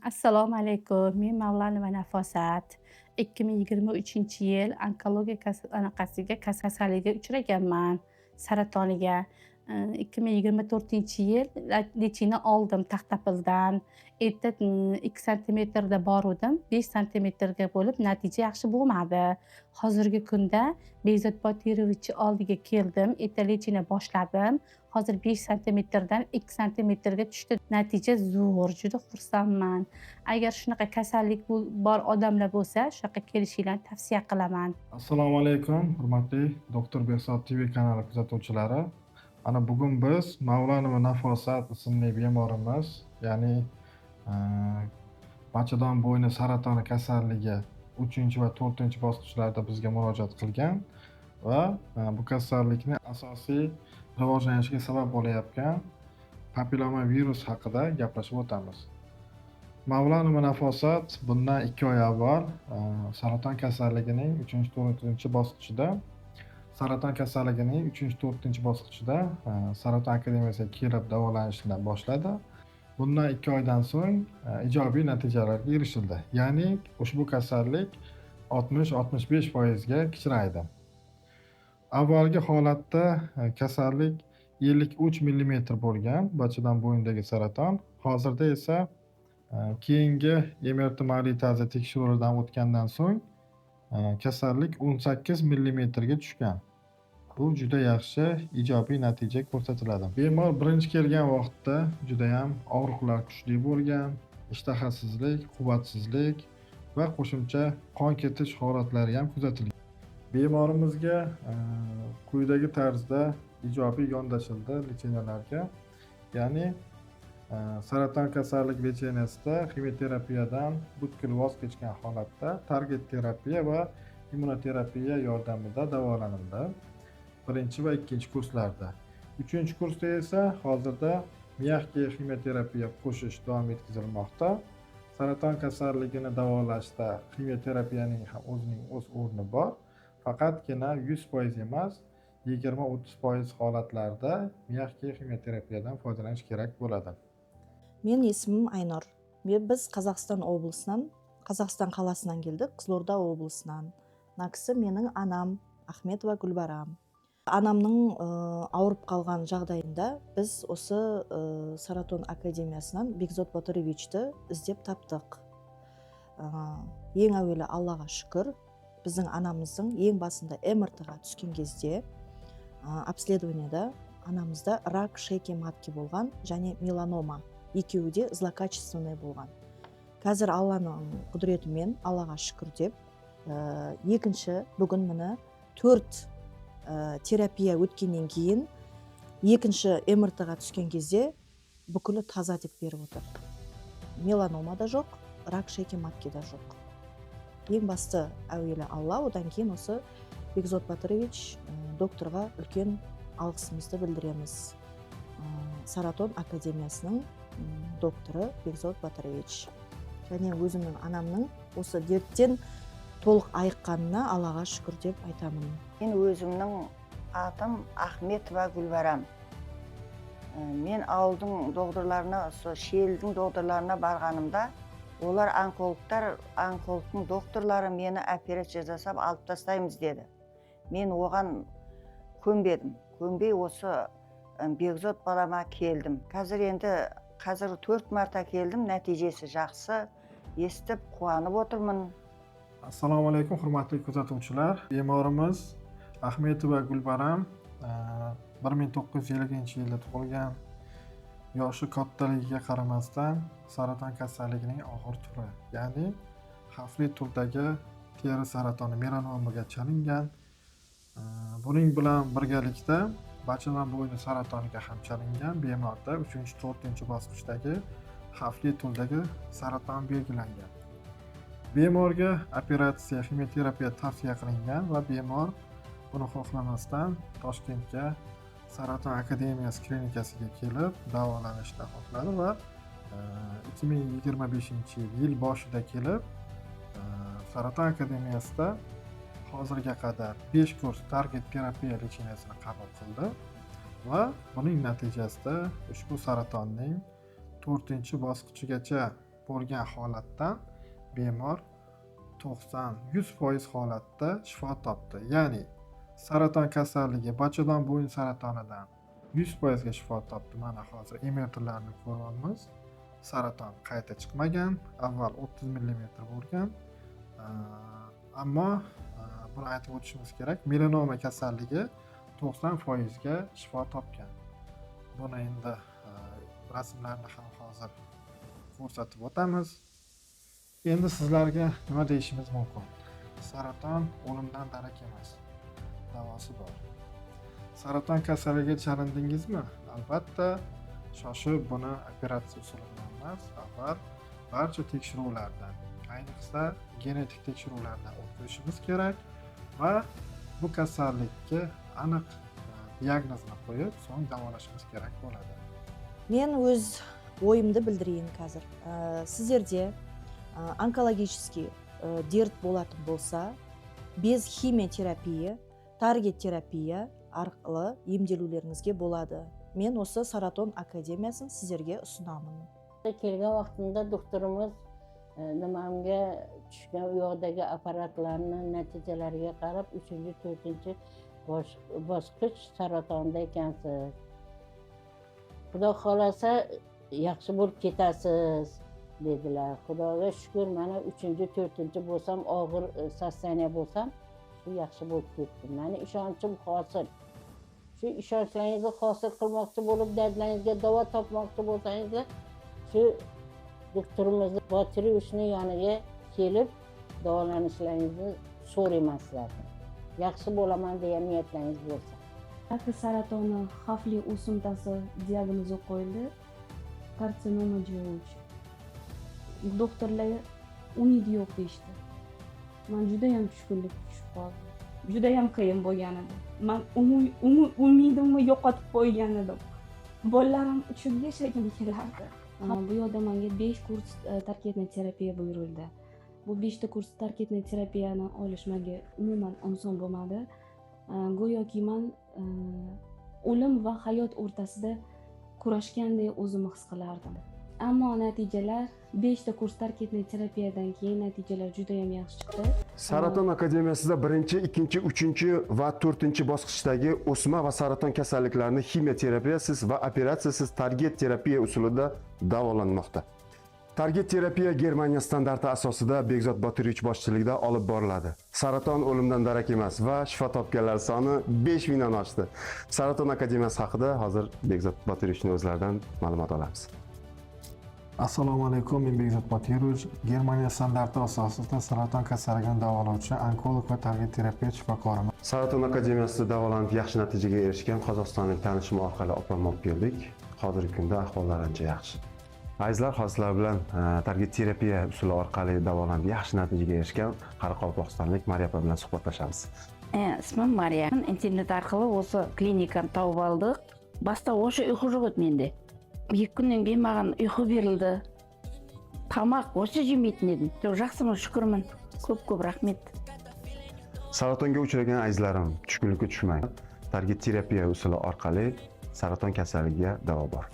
Assalomu alaykum. Men Mavlonova Nafosat. 2023-yil onkologiya kasalligiga uchraganman, saratoniga. 2024-yil lechini oldim Taxtapildan. Erta 2 santimetrda boruvdim, 5 santimetrga bo'lib, natija yaxshi bo'lmadi. Hozirgi kunda Bekzod Botirovich oldiga keldim, erta lechini boshladim. Hozir 5 santimetrdan 2 santimetrga tushdi. Natija zo'r, juda xursandman. Agar shunaqa kasallik bor odamlar bo'lsa, shunaqa kelishinglarni tavsiya qilaman. Assalomu alaykum, hurmatli Doktor Behzod TV kanali kuzatuvchilari. Ana bugun biz Mavlonova Nafosat ismli bemorimiz, ya'ni bachadon bo'yni saratoni kasalligi 3 va 4 bosqichlarda bizga murojaat qilgan va bu kasallikni asosiy rivojlanishiga sabab bo'layotgan papilloma virus haqida gaplashib o'tamiz. Mavlonova Nafosat bundan 2 oy avval saraton kasalligining 3-4 bosqichida Saraton akademiyasiga kelib davolanishni boshladi. Bundan 2 oydan so'ng ijobiy natijalarga erishildi. Ya'ni ushbu kasallik 60-65% ga kichraydi. Avvalgi holatda kasallik 53 mm bo'lgan bachadon bo'yinidagi saraton. Hozirda esa keyingi MRT magnitoziya tekshiruvidan o'tgandan so'ng kasallik 18 mm ga tushgan. Bu juda yaxshi ijobiy natija ko'rsatiladi. Bemor birinchi kelgan vaqtda juda ham og'riqlar kuchli bo'lgan, ishtahasizlik, quvvatsizlik va qo'shimcha qon ketish holatlari ham kuzatilgan. Bemorimizga quyidagi tarzda ijobiy yondashildi lecheniyalarga. Ya'ni saraton kasallik lecheniyasida ximiyoterapiyadan butkul voz kechgan holatda target terapiya va immunoterapiya yordamida davolanildi. 1 va 2 kurslarda. 3-kursda esa hozirda miyakga ximiyoterapiya qo'shish davom etkazilmoqda. Saraton kasalligini davolashda ximiyoterapiyaning ham o'z o'rni bor. Faqatgina 100% emas, 20-30% holatlarda miyakga ximiyoterapiyadan foydalanish kerak bo'ladi. Men ismim Aynur. Biz Қазақстан қаласынан келдік, Қызылорда облысынан. Мына кісі менің анам, Ахметова Гүлбарам. Анамның ауырып қалған жағдайында біз осы Саратон академиясынан Бекзод Батыровичті іздеп таптық. Ең әуелі Аллаға шүкір, біздің анамыздың ең басында МРТ-ға түскен кезде обследованияда анамызда рак шейки матки болған және меланома. Екеуі де злокачественный болған. Қазір Алланың құдіретімен, Аллаға шүкір деп, бүгін міне 4 терапия өткеннен кейін екінші МРТ-ға түскен кезде бүкілі таза деп беріп отыр. Меланома да жоқ, рак шейки матки да жоқ. Ең басты әуелі Алла, одан кейін осы Бекзод Батырович докторға үлкен алғысымызды білдіреміз. Саратон академиясының докторы Бекзод Батырович. Және өзімнің анамның осы дерттен толық айыққанына Аллаға шүкір деп айтамын. Мен өзімнің атым Ахметова Гүлбарам. Мен ауылдың доғдырларына, шелдің доғдырларына барғанымда, олар онкологтың докторлары мені операция жасап алып тастаймыз деді. Мен оған көнбедім. Көнбей осы Бекзод балама келдім. Қазір 4 марта келдім, нәтижесі жақсы, естіп қуанып отырмын. Assalomu alaykum, hurmatli kuzatuvchilar. Bemorimiz Ahmetova Gulbaram 1950-yilda tug'ilgan. Yoshi kattaligiga qaramasdan saraton kasalligining og'ir turi, ya'ni xavfli turdagi teri saratoni melanomaga chalingan. Buning bilan birgalikda bachadon bo'yni saratoniga ham chalingan. Bemorda 3-4 bosqichdagi xavfli turdagi saraton belgilangan. Bemorga operatsiya, ximiyoterapiya tavsiya qilingan va bemor buni xohlamasdan Toshkentga Saraton akademiyasi klinikasiga kelib davolanishni xohladi va 2025-yil boshida kelib Saraton akademiyasida hozirga qadar 5 kurs target terapiya lecheniyasini qabul qildi va buning natijasida ushbu saratonning 4-bosqichigacha bo'lgan holatdan bemor 90-100% holatda shifo topdi. Ya'ni saraton kasalligi, bachadon bo'yin saratonidan 100% ga shifo topdi. Mana hozir emiyorlarni ko'ryapmiz. Saraton qayta chiqmagan, avval 30 mm bo'lgan. Ammo buni aytib o'tishimiz kerak, melanoma kasalligi 90% ga shifo topgan. Buni endi rasmlarni ham hozir ko'rsatib o'tamiz. Endi sizlarga nima deyishimiz mumkin? Saraton o'limdan darak emas. Davosi bor. Saraton kasalligiga chalindingizmi? Albatta, shoshib buni operatsiya usuli bilan emas, avval barcha tekshiruvlardan, ayniqsa genetik tekshiruvlardan o'tkazishimiz kerak va bu kasallikka aniq diagnozni qo'yib, so'ng davolashimiz kerak bo'ladi. Men o'z o'yimni bildireyин қазір. Sizlarga onkologический dert bo'lатын bo'lsa, без химиотерапия, target terapiya arqali emdelularingizga bo'ladi. Men o'sha Saraton akademiyasini sizlarga usunaman. Kelgan vaqtimda doktorimiz nimamga tushgan u yoqdagi apparatlarni natijalariga qarab 3-4 bosqich saratonda ekansiz. Xudo xolasa yaxshi bo'lib ketasiz dedilar. Xudoga shukr, mana 3-4 bo'lsam, og'ir sostoyaniya bo'lsam, shu yaxshi bo'lib ketdim. Meni ishonchim hosil. Shu ishonchlaringizni hosil qilmoqchi bo'lib, dardlaringizga davo topmoqchi bo'lsangiz, shu doktorimiz Botirovichning yoniga kelib davolanishlaringizni so'rayman sizlardan. Yaxshi bo'laman degan niyatlaringiz bo'lsa. Rak saratoni xavfli o'simtasi diagnozi qo'yildi. Karsinoma jo'yuvchi. Doktorlar umid yo'q deyishdi. Men juda ham tushkunlikka tushib qoldim. Juda ham qiyin bo'lgan edi. Men umidimni yo'qotib qo'ygan edim. Bolalarim uchun yashagim kelardi. Bu yoqda menga 5 kurs tarkibli terapiya buyurildi. Bu 5 ta kurs tarkibli terapiyani olish menga umuman oson bo'lmadi. Go'yoki men o'lim va hayot o'rtasida kurashgandek o'zimni his qilardim. Ammo natijalar 5 ta kurs tarkibli terapiyadan keyin natijalar juda ham yaxshi chiqdi. Saraton akademiyasida 1, 2, 3 va 4 bosqichdagi o'sma va saraton kasalliklarini ximioterapiyasiz va operatsiyasiz target terapiya usulida davolanmoqda. Target terapiya Germaniya standarti asosida Bekzod Botirovich boshchiligida olib boriladi. Saraton o'limdan darak emas va shifo topganlar soni 5000 dan oshdi. Saraton akademiyasi haqida hozir Bekzod Botirovichning o'zlaridan ma'lumot olamiz. Assalomu alaykum, men Bekzod Botirovich. Germaniya standarti asosida saraton kasalligini davolovchi onkolog va target terapiya shifokoriman. Saraton akademiyasida davolanib yaxshi natijaga erishgan qozog'istonlik tanishim orqali opamni olib keldik. Hozirgi kunda ahvollari ancha yaxshi. Azizlar, hozirlar bilan target terapiya usuli orqali davolanib yaxshi natijaga erishgan qoraqalpog'istonlik Mariya opa bilan suhbatlashamiz. Ismim Mariya. Internet orqali o'sha klinikani topib oldik. Boshda o'sha uyqu yo'q edi menda. 2 kundan keyin menga uyqu berildi. Tamoq o'sha yemaydim dedim. Yaxshiman, shukrman. Ko'p rahmat. Saratonga uchragan azizlarim, tushkunlikka tushmang. Target terapiya usuli orqali saraton kasalligiga davo bor.